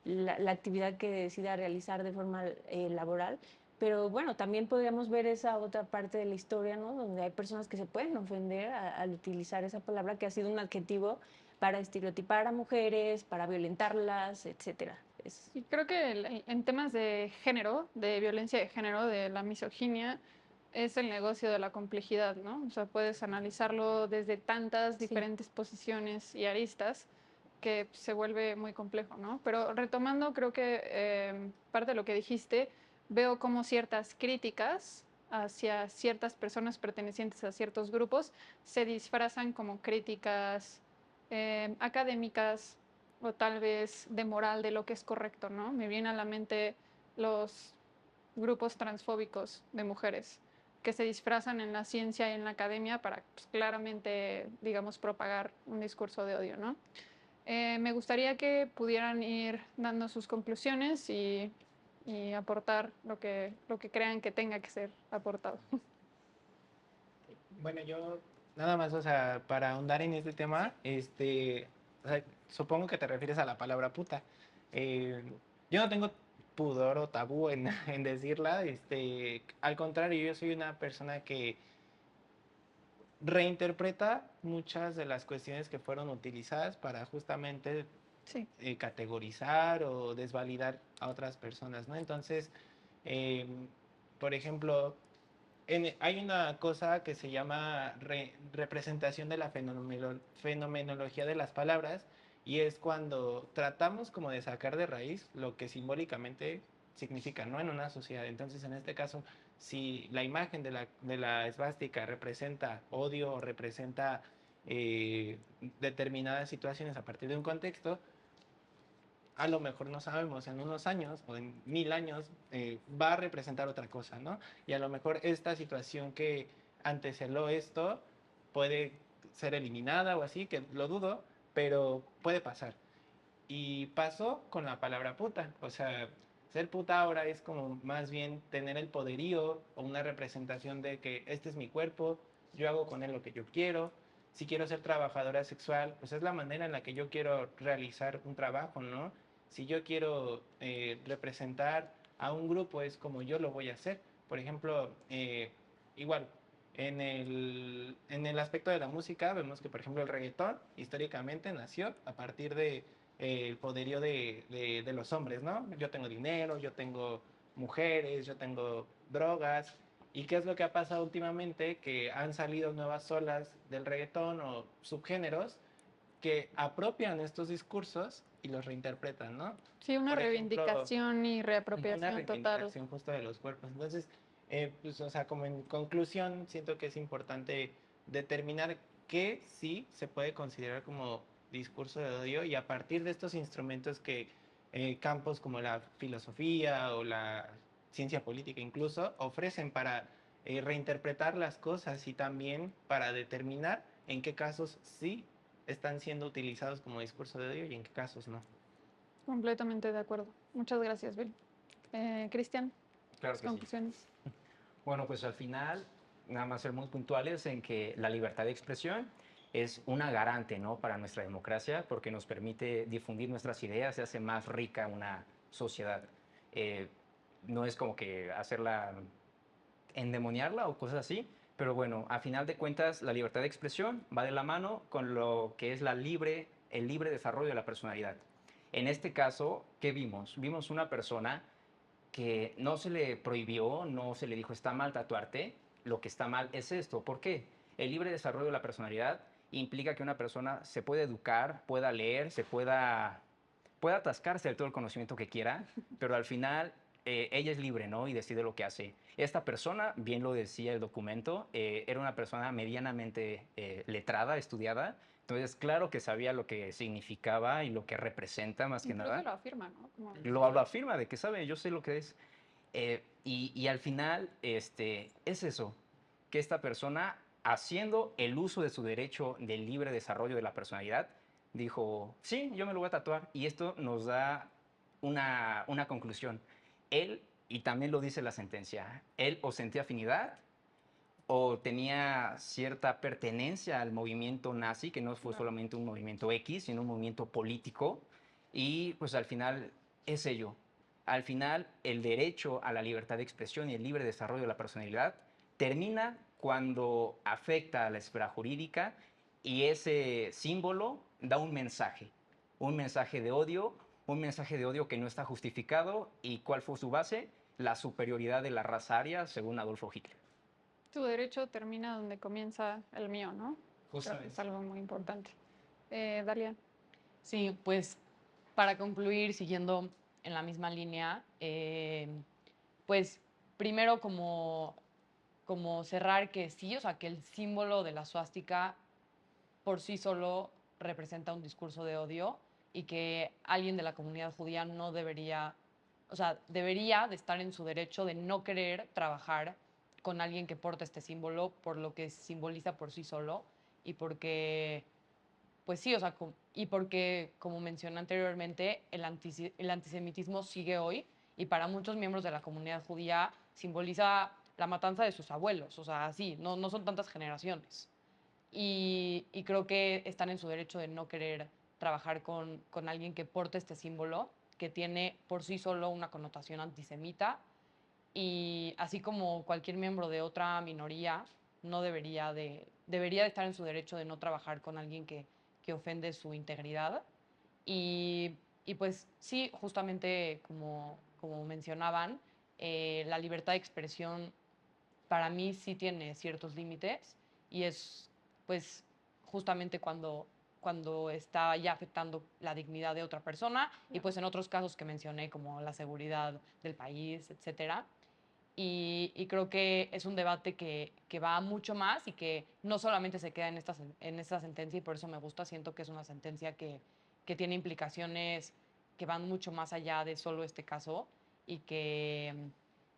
la actividad que decida realizar de forma laboral, pero bueno, también podríamos ver esa otra parte de la historia, ¿no? Donde hay personas que se pueden ofender al utilizar esa palabra que ha sido un adjetivo para estereotipar a mujeres, para violentarlas, etcétera. Y creo que en temas de género, de violencia de género, de la misoginia, es el negocio de la complejidad, ¿no? O sea, puedes analizarlo desde tantas Sí. diferentes posiciones y aristas que se vuelve muy complejo, ¿no? Pero retomando, creo que parte de lo que dijiste, veo como ciertas críticas hacia ciertas personas pertenecientes a ciertos grupos se disfrazan como críticas académicas o tal vez de moral de lo que es correcto, ¿no? Me viene a la mente los grupos transfóbicos de mujeres que se disfrazan en la ciencia y en la academia para pues, claramente, digamos, propagar un discurso de odio, ¿no? Me gustaría que pudieran ir dando sus conclusiones y aportar lo que crean que tenga que ser aportado. Bueno, yo nada más, o sea, para ahondar en este tema, o sea, supongo que te refieres a la palabra puta. Eh, yo no tengo pudor o tabú en, en decirla, al contrario, yo soy una persona que reinterpreta muchas de las cuestiones que fueron utilizadas para justamente Sí, categorizar o desvalidar a otras personas, ¿no? Entonces, eh, por ejemplo, hay una cosa que se llama representación de la fenomenología de las palabras y es cuando tratamos como de sacar de raíz lo que simbólicamente significa, ¿no? En una sociedad. Entonces, en este caso, si la imagen de la esvástica representa odio o representa determinadas situaciones a partir de un contexto, a lo mejor no sabemos, en unos años o en 1000 años va a representar otra cosa, ¿no? Y a lo mejor esta situación que antecedió esto puede ser eliminada o así, que lo dudo, pero puede pasar. Y pasó con la palabra puta, o sea, Ser puta ahora es como más bien tener el poderío o una representación de que este es mi cuerpo, yo hago con él lo que yo quiero. Si quiero ser trabajadora sexual, pues es la manera en la que yo quiero realizar un trabajo, ¿no? Si yo quiero representar a un grupo, es como yo lo voy a hacer. Por ejemplo, igual, en el aspecto de la música, vemos que, por ejemplo, el reggaetón históricamente nació a partir de el poderío de los hombres, ¿no? Yo tengo dinero, yo tengo mujeres, yo tengo drogas. ¿Y qué es lo que ha pasado últimamente? Que han salido nuevas olas del reggaetón o subgéneros que apropian estos discursos y los reinterpretan, ¿no? Sí, una Por ejemplo, reivindicación y una reapropiación total. reivindicación justo de los cuerpos. Entonces, pues, o sea, como en conclusión, siento que es importante determinar qué sí se puede considerar como discurso de odio y a partir de estos instrumentos que campos como la filosofía o la ciencia política incluso ofrecen para reinterpretar las cosas y también para determinar en qué casos sí están siendo utilizados como discurso de odio y en qué casos no. Completamente de acuerdo. Muchas gracias, Bill. Cristian, Claro tus que sí. conclusiones. Bueno, pues al final, nada más ser muy puntuales en que la libertad de expresión es una garante, ¿no?, para nuestra democracia, porque nos permite difundir nuestras ideas y hace más rica una sociedad. Eh, no es como que hacerla, endemoniarla o cosas así, pero bueno, a final de cuentas, la libertad de expresión va de la mano con lo que es el libre desarrollo de la personalidad. En este caso, ¿qué vimos? Vimos una persona que no se le prohibió, no se le dijo está mal tatuarte, lo que está mal es esto. ¿Por qué? El libre desarrollo de la personalidad implica que una persona se puede educar, pueda leer, pueda atascarse de todo el conocimiento que quiera, pero al final ella es libre, ¿no? Y decide lo que hace. Esta persona, bien lo decía el documento, era una persona medianamente letrada, estudiada, entonces claro que sabía lo que significaba y lo que representa más que Incluso nada. lo afirma, ¿no? Como Lo afirma de que sabe, yo sé lo que es. Y al final es eso, que esta persona, haciendo el uso de su derecho del libre desarrollo de la personalidad, dijo, sí, yo me lo voy a tatuar. Y esto nos da una conclusión. Él, y también lo dice la sentencia, él o sentía afinidad o tenía cierta pertenencia al movimiento nazi, que no fue Claro. solamente un movimiento X, sino un movimiento político, y pues al final es ello. Al final, el derecho a la libertad de expresión y el libre desarrollo de la personalidad termina cuando afecta a la esfera jurídica y ese símbolo da un mensaje de odio que no está justificado. ¿Y cuál fue su base? La superioridad de la raza aria, según Adolfo Hitler. tu derecho termina donde comienza el mío, ¿no? Creo que es Justamente. algo muy importante. Dalia. Sí, pues para concluir, siguiendo en la misma línea, pues primero como cerrar que sí, o sea, que el símbolo de la suástica por sí solo representa un discurso de odio y que alguien de la comunidad judía no debería, o sea, debería de estar en su derecho de no querer trabajar con alguien que porta este símbolo por lo que simboliza por sí solo y porque, pues sí, o sea, y porque, como mencioné anteriormente, el antisemitismo sigue hoy y para muchos miembros de la comunidad judía simboliza la matanza de sus abuelos, o sea, sí, no son tantas generaciones. Y creo que están en su derecho de no querer trabajar con alguien que porte este símbolo, que tiene por sí solo una connotación antisemita, y así como cualquier miembro de otra minoría, no debería de estar en su derecho de no trabajar con alguien que ofende su integridad. Y, y pues sí, justamente como mencionaban, la libertad de expresión para mí sí tiene ciertos límites y es pues justamente cuando está ya afectando la dignidad de otra persona y pues en otros casos que mencioné como la seguridad del país, etcétera. Y creo que es un debate que va mucho más y que no solamente se queda en esta sentencia y por eso me gusta, siento que es una sentencia que tiene implicaciones que van mucho más allá de solo este caso y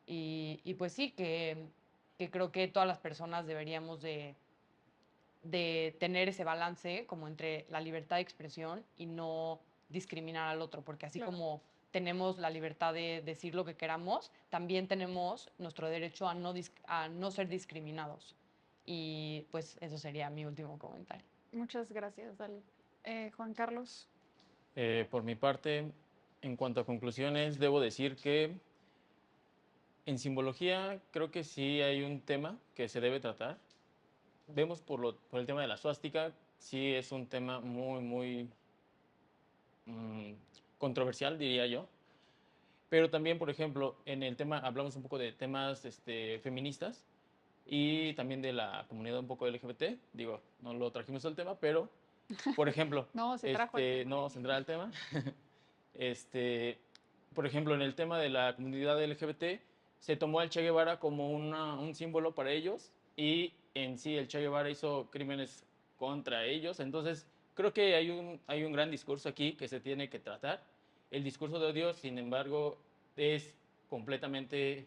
y pues sí, que creo que todas las personas deberíamos de tener ese balance como entre la libertad de expresión y no discriminar al otro, porque así Claro. tenemos la libertad de decir lo que queramos, también tenemos nuestro derecho a no ser discriminados. Y pues eso sería mi último comentario. Muchas gracias, Dale. Juan Carlos. Por mi parte, en cuanto a conclusiones, debo decir que en simbología creo que sí hay un tema que se debe tratar. Vemos por el tema de la suástica, sí es un tema muy controversial, diría yo. Pero también, por ejemplo, en el tema, hablamos un poco de temas feministas y también de la comunidad un poco LGBT. Digo, no lo trajimos al tema, pero, por ejemplo, No, se trajo el tema. no vendrá al tema. Por ejemplo, en el tema de la comunidad LGBT, se tomó al Che Guevara como un símbolo para ellos y en sí el Che Guevara hizo crímenes contra ellos. Entonces, creo que hay un gran discurso aquí que se tiene que tratar. El discurso de odio, sin embargo, es completamente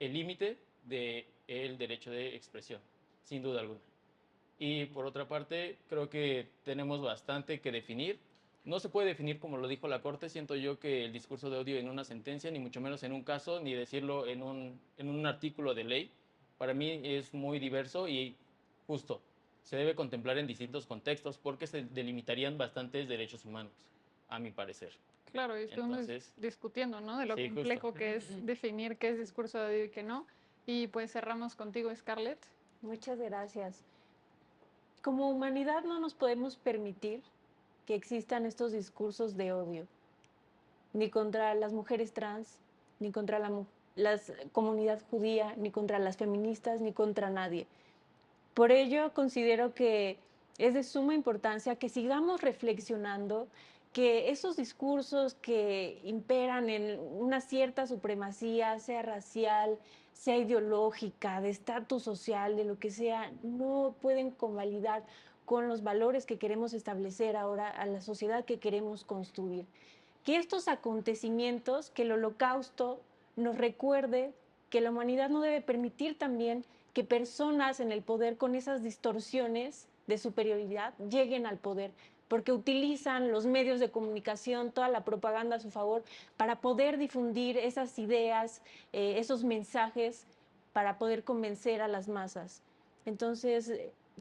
el límite del derecho de expresión, sin duda alguna. Y por otra parte, creo que tenemos bastante que definir. No se puede definir como lo dijo la Corte. Siento yo que el discurso de odio en una sentencia, ni mucho menos en un caso, ni decirlo en un artículo de ley, para mí es muy diverso y justo se debe contemplar en distintos contextos porque se delimitarían bastantes derechos humanos, a mi parecer. Claro, y estuvimos Entonces, discutiendo, ¿no? De lo sí, complejo justo. que es definir qué es discurso de odio y qué no. Y pues cerramos contigo, Scarlett. Muchas gracias. Como humanidad no nos podemos permitir que existan estos discursos de odio, ni contra las mujeres trans, ni contra la comunidad judía, ni contra las feministas, ni contra nadie. Por ello, considero que es de suma importancia que sigamos reflexionando que esos discursos que imperan en una cierta supremacía, sea racial, sea ideológica, de estatus social, de lo que sea, no pueden convalidar con los valores que queremos establecer ahora a la sociedad que queremos construir. Que estos acontecimientos, que el Holocausto nos recuerde que la humanidad no debe permitir también que personas en el poder con esas distorsiones de superioridad lleguen al poder, porque utilizan los medios de comunicación, toda la propaganda a su favor, para poder difundir esas ideas, esos mensajes, para poder convencer a las masas. Entonces,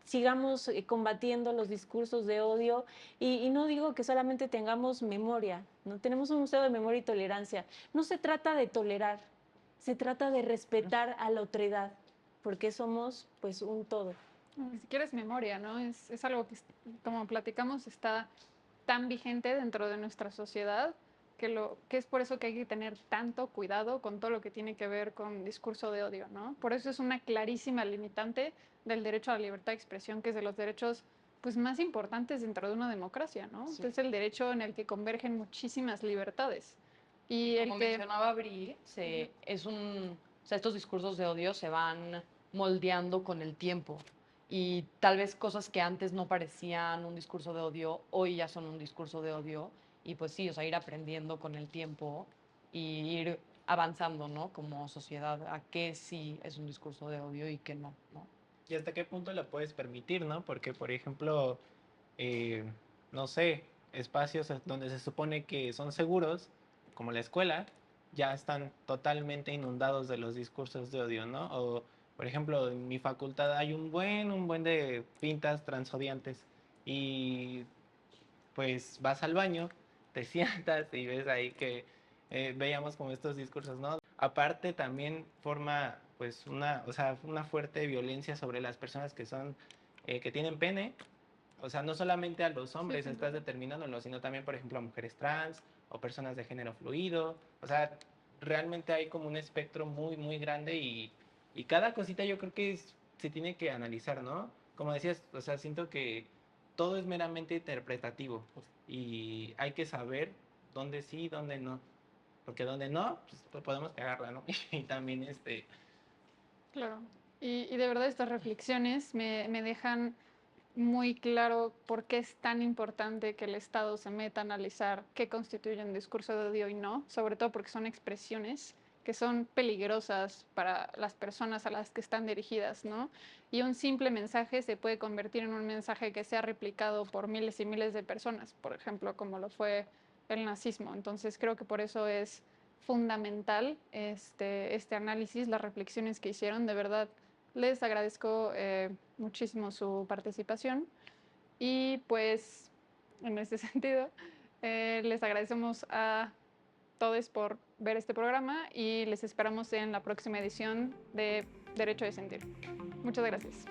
sigamos combatiendo los discursos de odio y no digo que solamente tengamos memoria, ¿no? Tenemos un museo de memoria y tolerancia. No se trata de tolerar, se trata de respetar a la otredad, porque somos pues un todo. Ni siquiera es memoria, ¿no? Es algo que, como platicamos, está tan vigente dentro de nuestra sociedad que es por eso que hay que tener tanto cuidado con todo lo que tiene que ver con discurso de odio, ¿no? Por eso es una clarísima limitante del derecho a la libertad de expresión, que es de los derechos pues, más importantes dentro de una democracia, ¿no? Sí. Es el derecho en el que convergen muchísimas libertades. Y Como mencionaba Bri, o sea, estos discursos de odio se van moldeando con el tiempo y tal vez cosas que antes no parecían un discurso de odio, hoy ya son un discurso de odio y pues sí, o sea, ir aprendiendo con el tiempo y ir avanzando, ¿no? Como sociedad a qué sí es un discurso de odio y qué no, ¿no? ¿Y hasta qué punto lo puedes permitir, no? Porque, por ejemplo, eh, no sé, espacios donde se supone que son seguros, como la escuela, ya están totalmente inundados de los discursos de odio, ¿no? O, por ejemplo, en mi facultad hay un buen de pintas transodiantes y pues vas al baño, te sientas y ves ahí que veíamos como estos discursos, ¿no? Aparte también forma pues o sea, una fuerte violencia sobre las personas que son, que tienen pene, o sea, no solamente a los hombres sin estás duda. determinándolo, sino también, por ejemplo, a mujeres trans o personas de género fluido, o sea, realmente hay como un espectro muy grande y cada cosita yo creo que se tiene que analizar, ¿no? Como decías, o sea, siento que todo es meramente interpretativo y hay que saber dónde sí y dónde no. Porque donde no, pues podemos cagarla, ¿no? Y también Claro. Y de verdad estas reflexiones me dejan muy claro por qué es tan importante que el Estado se meta a analizar qué constituye un discurso de odio y no, sobre todo porque son expresiones que son peligrosas para las personas a las que están dirigidas, ¿no? Y un simple mensaje se puede convertir en un mensaje que sea replicado por miles y miles de personas, por ejemplo, como lo fue el nazismo. Entonces creo que por eso es fundamental este análisis, las reflexiones que hicieron. De verdad, les agradezco muchísimo su participación y pues en ese sentido les agradecemos a todos por ver este programa y les esperamos en la próxima edición de Derecho de Sentir. Muchas gracias.